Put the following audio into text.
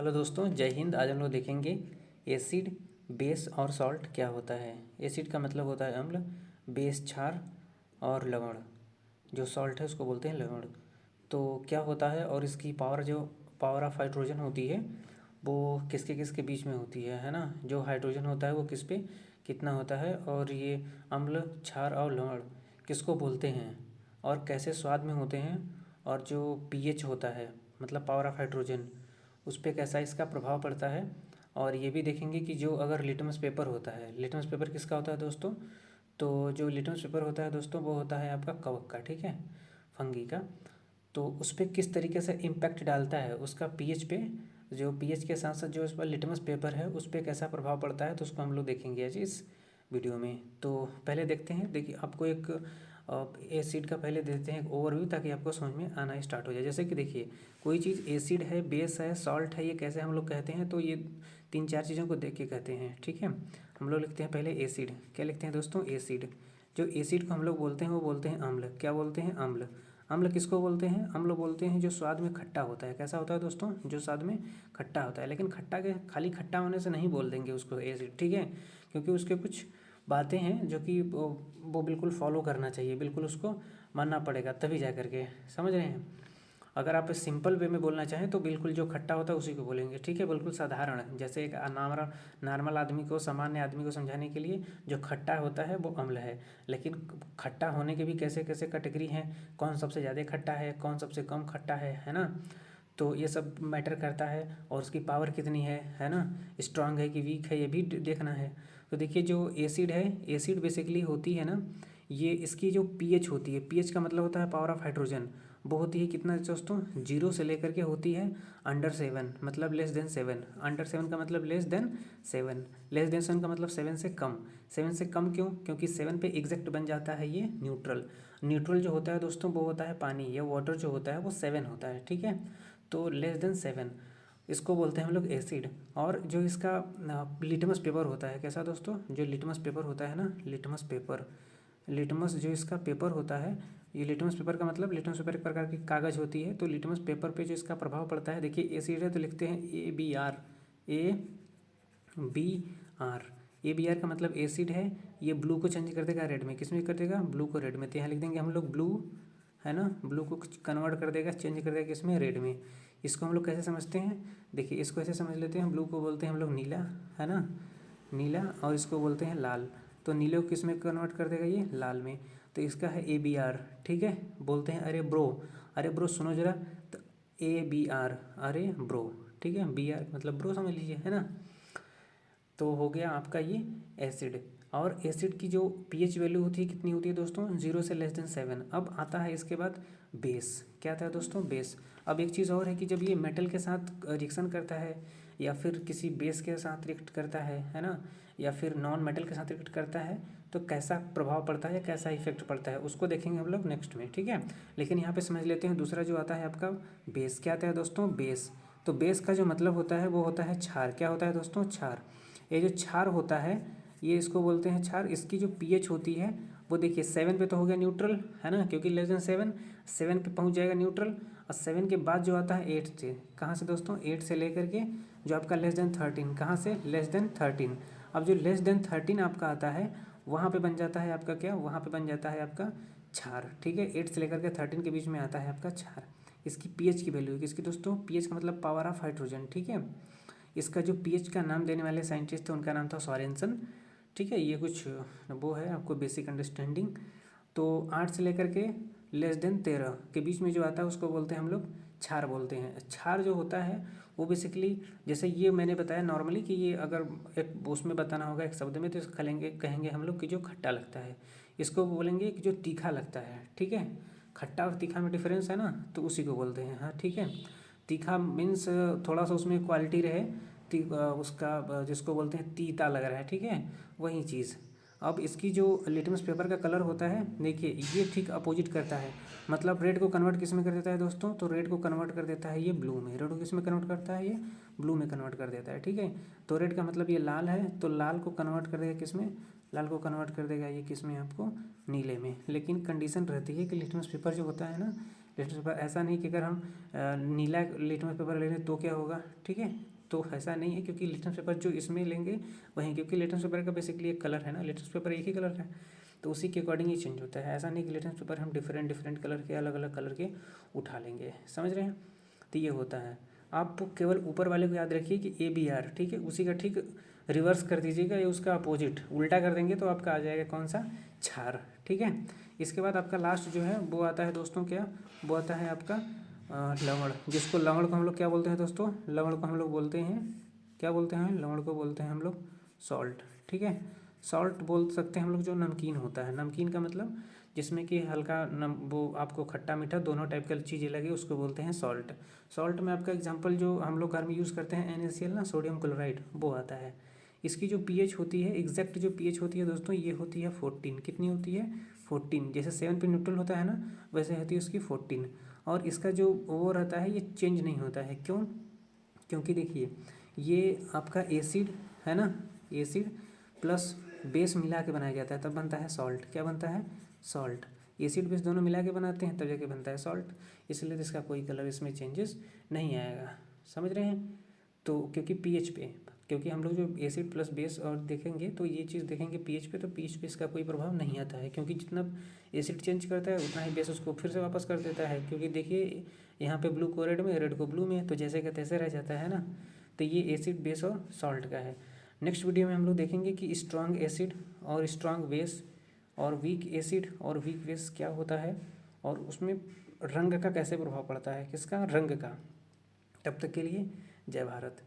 Hello दोस्तों, जय हिंद। आज हम लोग देखेंगे एसिड, बेस और सॉल्ट क्या होता है। एसिड का मतलब होता है अम्ल, बेस क्षार और लवण। जो सॉल्ट है उसको बोलते हैं लवण। तो क्या होता है और इसकी पावर, जो पावर ऑफ हाइड्रोजन होती है वो किसके किसके बीच में होती है ना। जो हाइड्रोजन होता है वो किस पे कितना होता है, और ये अम्ल, क्षार और लवण किसको बोलते हैं और कैसे स्वाद में होते हैं, और जो पीएच होता है मतलब पावर ऑफ हाइड्रोजन, उस पर कैसा इसका प्रभाव पड़ता है। और ये भी देखेंगे कि जो अगर लिटमस पेपर होता है, लिटमस पेपर किसका होता है दोस्तों, तो जो लिटमस पेपर होता है दोस्तों वो होता है आपका कवक का, ठीक है, फंगी का। तो उस पर किस तरीके से इम्पैक्ट डालता है उसका पीएच पे, जो पीएच के साथ साथ जो इस पर लिटमस पेपर है उस पर कैसा प्रभाव पड़ता है, तो उसको हम लोग देखेंगे आज इस वीडियो में। तो पहले देखते हैं, देखिए आपको एक एसिड का पहले देते हैं एक ओवरव्यू, ताकि आपको समझ में आना स्टार्ट हो जाए। जैसे कि देखिए, कोई चीज़ एसिड है, बेस है, सॉल्ट है, ये कैसे हम लोग कहते हैं, तो ये तीन चार चीज़ों को देख के कहते हैं, ठीक है। हम लोग लिखते हैं पहले एसिड। क्या लिखते हैं दोस्तों? एसिड। जो एसिड को हम लोग बोलते हैं वो बोलते हैं अम्ल। क्या बोलते हैं? अम्ल। अम्ल किसको बोलते हैं? अम्ल बोलते हैं जो स्वाद में खट्टा होता है। कैसा होता है दोस्तों? जो स्वाद में खट्टा होता है। लेकिन खट्टा के खाली खट्टा होने से नहीं बोल देंगे उसको एसिड, ठीक है, क्योंकि उसके कुछ बातें हैं जो कि वो बिल्कुल फॉलो करना चाहिए, बिल्कुल उसको मानना पड़ेगा, तभी जा करके, समझ रहे हैं। अगर आप सिंपल वे में बोलना चाहें तो बिल्कुल जो खट्टा होता है उसी को बोलेंगे, ठीक है, बिल्कुल साधारण। जैसे एक नॉर्मल आदमी को, सामान्य आदमी को समझाने के लिए, जो खट्टा होता है वो अम्ल है। लेकिन खट्टा होने के भी कैसे कैसे कैटेगरी हैं, कौन सबसे ज़्यादा खट्टा है, कौन सबसे कम खट्टा है ना। तो ये सब मैटर करता है, और उसकी पावर कितनी है ना, स्ट्रांग है कि वीक है, ये भी देखना है। तो देखिए, जो एसिड है, एसिड बेसिकली होती है ना, ये इसकी जो पीएच होती है, पीएच का मतलब होता है पावर ऑफ हाइड्रोजन, वो होती है कितना दोस्तों? 0 से लेकर के होती है _7, मतलब लेस देन 7। _7 का मतलब लेस देन 7, लेस देन 7 का मतलब 7 से कम। 7 से कम क्यों? क्योंकि 7 पे एग्जैक्ट बन जाता है ये न्यूट्रल। न्यूट्रल जो होता है दोस्तों वो होता है पानी, या वाटर जो होता है वो 7 होता है, ठीक है। तो लेस देन 7 इसको बोलते हैं हम लोग एसिड। और जो इसका लिटमस पेपर होता है, कैसा दोस्तों? जो लिटमस पेपर होता है ना, लिटमस पेपर, लिटमस जो इसका पेपर होता है, ये लिटमस पेपर का मतलब, लिटमस पेपर एक प्रकार की कागज़ होती है। तो लिटमस पेपर पे जो इसका प्रभाव पड़ता है, देखिए एसिड है तो लिखते हैं ABR, ABR। ABR का मतलब एसिड है। ये ब्लू को चेंज कर देगा रेड में, किस में कर देगा? ब्लू को रेड में। तो यहाँ लिख देंगे हम लोग ब्लू, है ना, ब्लू को कन्वर्ट कर देगा, चेंज कर देगा किस में? रेड में। इसको हम लोग कैसे समझते हैं? देखिए, इसको ऐसे समझ लेते हैं, ब्लू को बोलते हैं हम लोग नीला, है ना, नीला, और इसको बोलते हैं लाल। तो नीले को किस में कन्वर्ट कर देगा? ये लाल में। तो इसका है ABR, ठीक है। बोलते हैं अरे ब्रो, अरे ब्रो सुनो जरा, तो ABR, अरे ब्रो, ठीक है। BR मतलब ब्रो समझ लीजिए, है ना। तो हो गया आपका ये एसिड। और एसिड की जो पीएच वैल्यू होती है कितनी होती है दोस्तों? 0 से लेस देन 7। अब आता है इसके बाद बेस। क्या आता है दोस्तों? बेस। अब एक चीज़ और है कि जब ये मेटल के साथ रिएक्शन करता है, या फिर किसी बेस के साथ रिएक्ट करता है ना, या फिर नॉन मेटल के साथ रिएक्ट करता है, तो कैसा प्रभाव पड़ता है, कैसा इफेक्ट पड़ता है, उसको देखेंगे हम लोग नेक्स्ट में, ठीक है। लेकिन यहाँ पे समझ लेते हैं दूसरा जो आता है आपका बेस। क्या आता है दोस्तों? बेस। तो बेस का जो मतलब होता है वो होता है क्षार। क्या होता है दोस्तों? क्षार। ये जो क्षार होता है, ये इसको बोलते हैं क्षार। इसकी जो पीएच होती है वो देखिए 7 पे तो हो गया न्यूट्रल, है ना, क्योंकि लेस देन 7 पे पहुंच जाएगा न्यूट्रल। और 7 के बाद जो आता है 8 से, कहाँ से दोस्तों? 8 से लेकर के जो आपका लेस देन 13, कहाँ से? Less than 13। अब जो लेस देन 13 आपका आता है, वहाँ पे बन जाता है आपका क्या? वहाँ पे बन जाता है आपका क्षार, ठीक है। 8 से लेकर के 13 के बीच में आता है आपका क्षार। इसकी पीएच की वैल्यू, किसकी दोस्तों? पीएच का मतलब पावर ऑफ हाइड्रोजन, ठीक है। इसका जो पीएच का नाम देने वाले साइंटिस्ट थे उनका नाम था सोरेनसन, ठीक है। ये कुछ वो है आपको बेसिक अंडरस्टैंडिंग। तो 8 से लेकर के लेस देन 13 के बीच में जो आता है उसको बोलते हैं हम लोग क्षार बोलते हैं। क्षार जो होता है वो बेसिकली, जैसे ये मैंने बताया नॉर्मली कि ये अगर एक उसमें बताना होगा एक शब्द में, तो कहेंगे हम लोग कि जो खट्टा लगता है, इसको बोलेंगे कि जो तीखा लगता है, ठीक है। खट्टा और तीखा में डिफरेंस है ना, तो उसी को बोलते हैं, हाँ, ठीक है। तीखा मीन्स थोड़ा सा उसमें क्वालिटी रहे, उसका जिसको बोलते हैं तीता लग रहा है, ठीक है, वही चीज़। अब इसकी जो लिटमस पेपर का कलर होता है, देखिए ये ठीक अपोजिट करता है। मतलब रेड को कन्वर्ट किस में कर देता है दोस्तों? तो रेड को कन्वर्ट कर देता है ये ब्लू में। रेड को किस में कन्वर्ट करता है? ये ब्लू में कन्वर्ट कर देता है, ठीक है। तो रेड का मतलब ये लाल है, तो लाल को कन्वर्ट कर देगा किस में? लाल को कन्वर्ट कर देगा ये किस में? आपको नीले में। लेकिन कंडीशन रहती है कि लिटमस पेपर जो होता है ना, लिटमस पेपर ऐसा नहीं कि अगर हम नीला लिटमस पेपर ले लें तो क्या होगा, ठीक है, तो ऐसा नहीं है, क्योंकि लिटमस पेपर जो इसमें लेंगे वहीं, क्योंकि लिटमस पेपर का बेसिकली एक कलर है ना, लिटमस पेपर एक ही कलर है, तो उसी के अकॉर्डिंग ही चेंज होता है। ऐसा नहीं कि लिटमस पेपर हम डिफरेंट डिफरेंट कलर के, अलग अलग कलर के उठा लेंगे, समझ रहे हैं। तो ये होता है। आप केवल ऊपर वाले को याद रखिए कि ABR, ठीक है, उसी का ठीक रिवर्स कर दीजिएगा, या उसका अपोजिट उल्टा कर देंगे तो आपका आ जाएगा कौन सा, क्षार, ठीक है। इसके बाद आपका लास्ट जो है वो आता है दोस्तों, क्या वो आता है आपका लवण, जिसको लवण को हम लोग क्या बोलते हैं दोस्तों, लवण को हम लोग बोलते हैं, क्या बोलते हैं, लवण को बोलते हैं हम लोग सॉल्ट, ठीक है। सॉल्ट बोल सकते हैं हम लोग जो नमकीन होता है, नमकीन का मतलब जिसमें कि हल्का वो आपको खट्टा मीठा दोनों टाइप का चीज़ें लगे, उसको बोलते हैं सॉल्ट। सॉल्ट में आपका एग्जांपल जो हम लोग घर में यूज़ करते हैं NaCl ना, सोडियम क्लोराइड, वो आता है। इसकी जो pH होती है, एग्जैक्ट जो pH होती है दोस्तों, ये होती है 14। कितनी होती है, 14। जैसे 7 पे न्यूट्रल होता है ना, वैसे होती है उसकी 14। और इसका जो वो रहता है, ये चेंज नहीं होता है, क्यों, क्योंकि देखिए ये आपका एसिड है ना, एसिड प्लस बेस मिला के बनाया जाता है, तब बनता है सॉल्ट। क्या बनता है, सॉल्ट। एसिड बेस दोनों मिला के बनाते हैं तब जाके बनता है सॉल्ट, इसलिए तो इसका कोई कलर इसमें चेंजेस नहीं आएगा, समझ रहे हैं। तो क्योंकि pH पे, क्योंकि हम लोग जो एसिड प्लस बेस और देखेंगे तो ये चीज़ देखेंगे pH पे, तो pH पे इसका कोई प्रभाव नहीं आता है, क्योंकि जितना एसिड चेंज करता है उतना ही बेस उसको फिर से वापस कर देता है। क्योंकि देखिए यहाँ पे ब्लू को रेड में, रेड को ब्लू में, तो जैसे का तैसे रह जाता है ना। तो ये एसिड बेस और सॉल्ट का है। नेक्स्ट वीडियो में हम लोग देखेंगे कि स्ट्रॉन्ग एसिड और स्ट्रॉन्ग बेस और वीक एसिड और वीक बेस क्या होता है, और उसमें रंग का कैसे प्रभाव पड़ता है, किसका, रंग का। तब तक के लिए जय भारत।